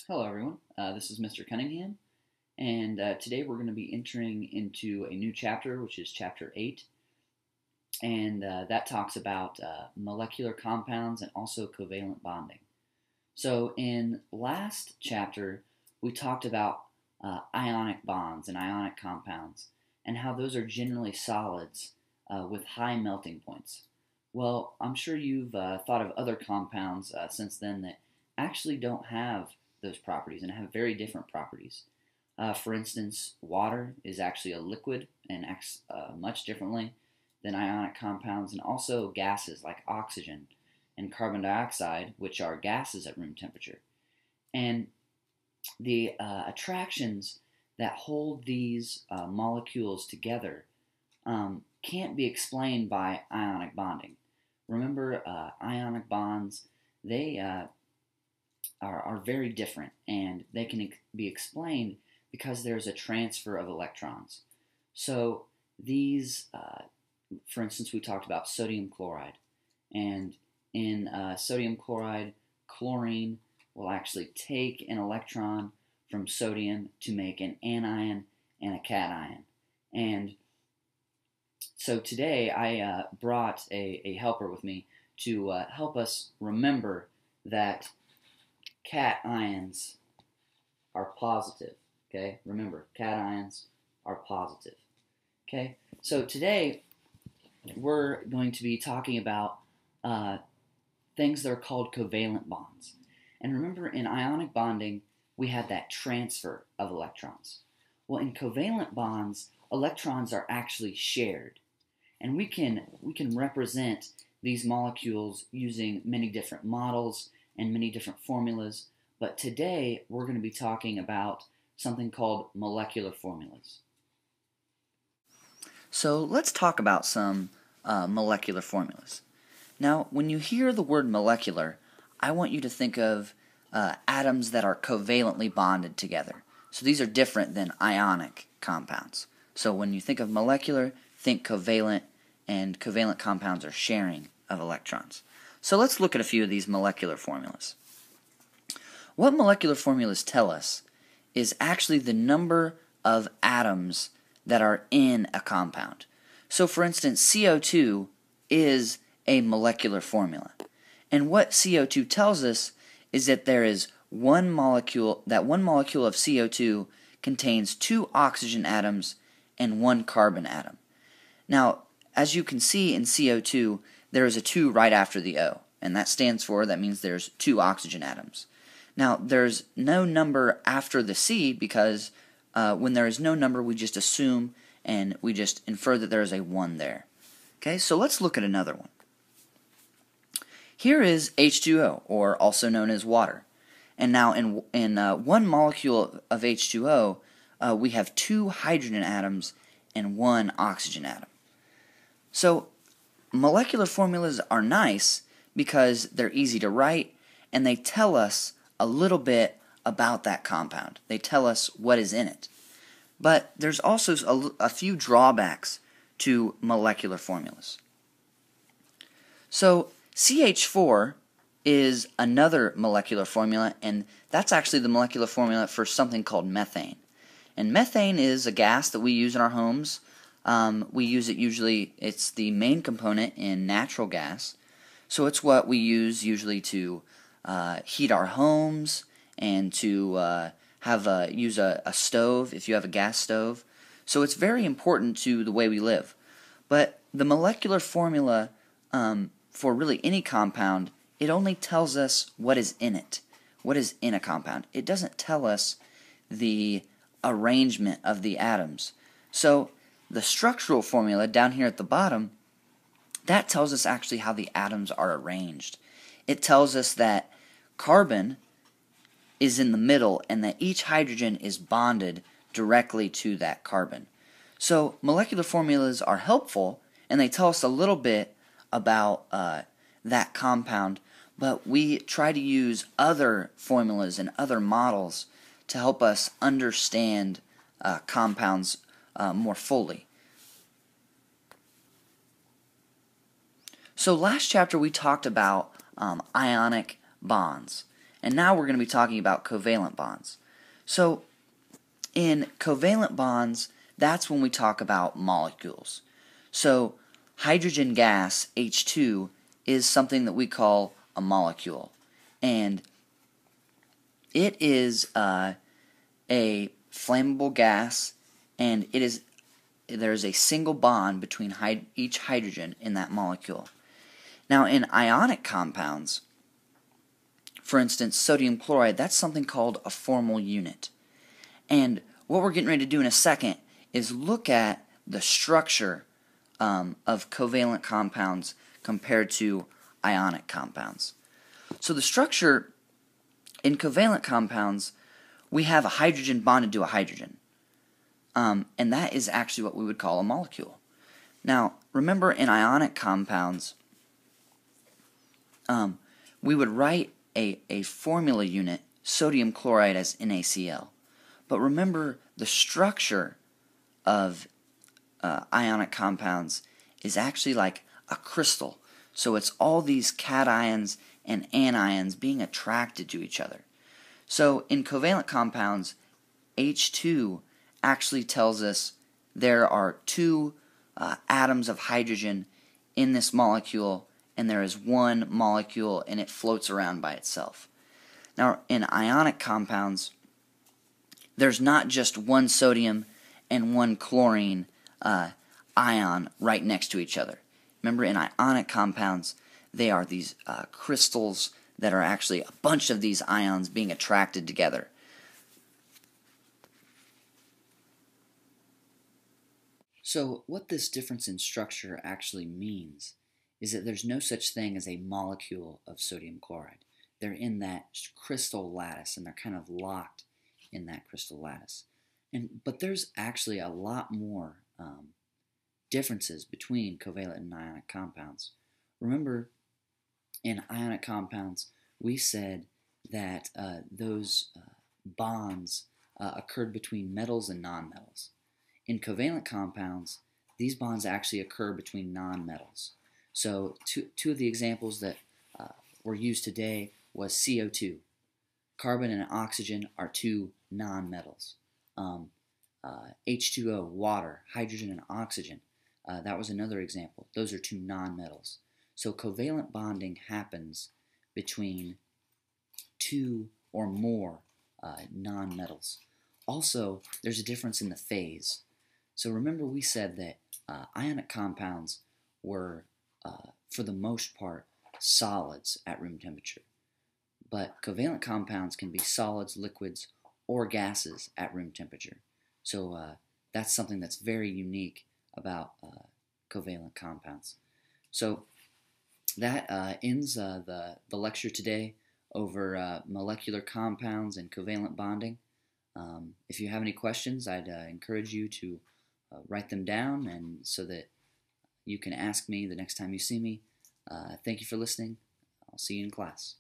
Hello everyone, this is Mr. Cunningham, and today we're going to be entering into a new chapter, which is Chapter 8, and that talks about molecular compounds and also covalent bonding. So in last chapter, we talked about ionic bonds and ionic compounds, and how those are generally solids with high melting points. Well, I'm sure you've thought of other compounds since then that actually don't have those properties and have very different properties. For instance, water is actually a liquid and acts much differently than ionic compounds, and also gases like oxygen and carbon dioxide, which are gases at room temperature. And the attractions that hold these molecules together can't be explained by ionic bonding. Remember, ionic bonds, they are very different, and they can be explained because there's a transfer of electrons. So these, for instance, we talked about sodium chloride, and in sodium chloride, chlorine will actually take an electron from sodium to make an anion and a cation. And so today I brought a helper with me to help us remember that cations are positive. Okay, remember, cations are positive. Okay, so today we're going to be talking about things that are called covalent bonds. And remember, in ionic bonding, we had that transfer of electrons. Well, in covalent bonds, electrons are actually shared. And we can represent these molecules using many different models and many different formulas. But today, we're going to be talking about something called molecular formulas. So let's talk about some molecular formulas. Now, when you hear the word molecular, I want you to think of atoms that are covalently bonded together. So these are different than ionic compounds. So when you think of molecular, think covalent, and covalent compounds are sharing of electrons. So let's look at a few of these molecular formulas. What molecular formulas tell us is actually the number of atoms that are in a compound. So for instance, CO2 is a molecular formula. And what CO2 tells us is that there is one molecule of CO2 contains 2 oxygen atoms and 1 carbon atom. Now, as you can see in CO2, there is a 2 right after the O, and that means there's 2 oxygen atoms. Now, there's no number after the C because when there is no number, we just assume and we just infer that there is a 1 there. Okay, so let's look at another one. Here is H2O, or also known as water. And now in one molecule of H2O, we have 2 hydrogen atoms and 1 oxygen atom. So molecular formulas are nice because they're easy to write and they tell us a little bit about that compound. They tell us what is in it. But there's also a few drawbacks to molecular formulas. So CH4 is another molecular formula, and that's actually the molecular formula for something called methane. And methane is a gas that we use in our homes. We use it usually, it's the main component in natural gas. So it's what we use usually to heat our homes and to use a stove if you have a gas stove. So it's very important to the way we live. But the molecular formula for really any compound, it only tells us what is in it, what is in a compound. It doesn't tell us the arrangement of the atoms. So the structural formula down here at the bottom, that tells us actually how the atoms are arranged. It tells us that carbon is in the middle and that each hydrogen is bonded directly to that carbon. So molecular formulas are helpful and they tell us a little bit about that compound, but we try to use other formulas and other models to help us understand compounds more fully. So last chapter we talked about ionic bonds. And now we're going to be talking about covalent bonds. So in covalent bonds, that's when we talk about molecules. So hydrogen gas, H2, is something that we call a molecule. And it is a flammable gas, and there's a single bond between each hydrogen in that molecule. Now in ionic compounds, for instance, sodium chloride, that's something called a formal unit. And what we're getting ready to do in a second is look at the structure of covalent compounds compared to ionic compounds. So the structure in covalent compounds, we have a hydrogen bonded to a hydrogen. And that is actually what we would call a molecule. Now, remember in ionic compounds, we would write a formula unit, sodium chloride, as NaCl. But remember, the structure of ionic compounds is actually like a crystal. So it's all these cations and anions being attracted to each other. So in covalent compounds, H2 actually tells us there are two atoms of hydrogen in this molecule, and there is one molecule, and it floats around by itself. Now, in ionic compounds, there's not just one sodium and one chlorine ion right next to each other. Remember, in ionic compounds, they are these crystals that are actually a bunch of these ions being attracted together. So what this difference in structure actually means is that there's no such thing as a molecule of sodium chloride. They're in that crystal lattice, and they're kind of locked in that crystal lattice. But there's actually a lot more differences between covalent and ionic compounds. Remember, in ionic compounds, we said that those bonds occurred between metals and nonmetals. In covalent compounds, these bonds actually occur between nonmetals. So two of the examples that were used today was CO2. Carbon and oxygen are two nonmetals. H2O, water, hydrogen and oxygen, that was another example. Those are two nonmetals. So covalent bonding happens between two or more nonmetals. Also, there's a difference in the phase. So remember, we said that ionic compounds were, for the most part, solids at room temperature. But covalent compounds can be solids, liquids, or gases at room temperature. So that's something that's very unique about covalent compounds. So that ends the lecture today over molecular compounds and covalent bonding. If you have any questions, I'd encourage you to write them down, and so that you can ask me the next time you see me. Thank you for listening. I'll see you in class.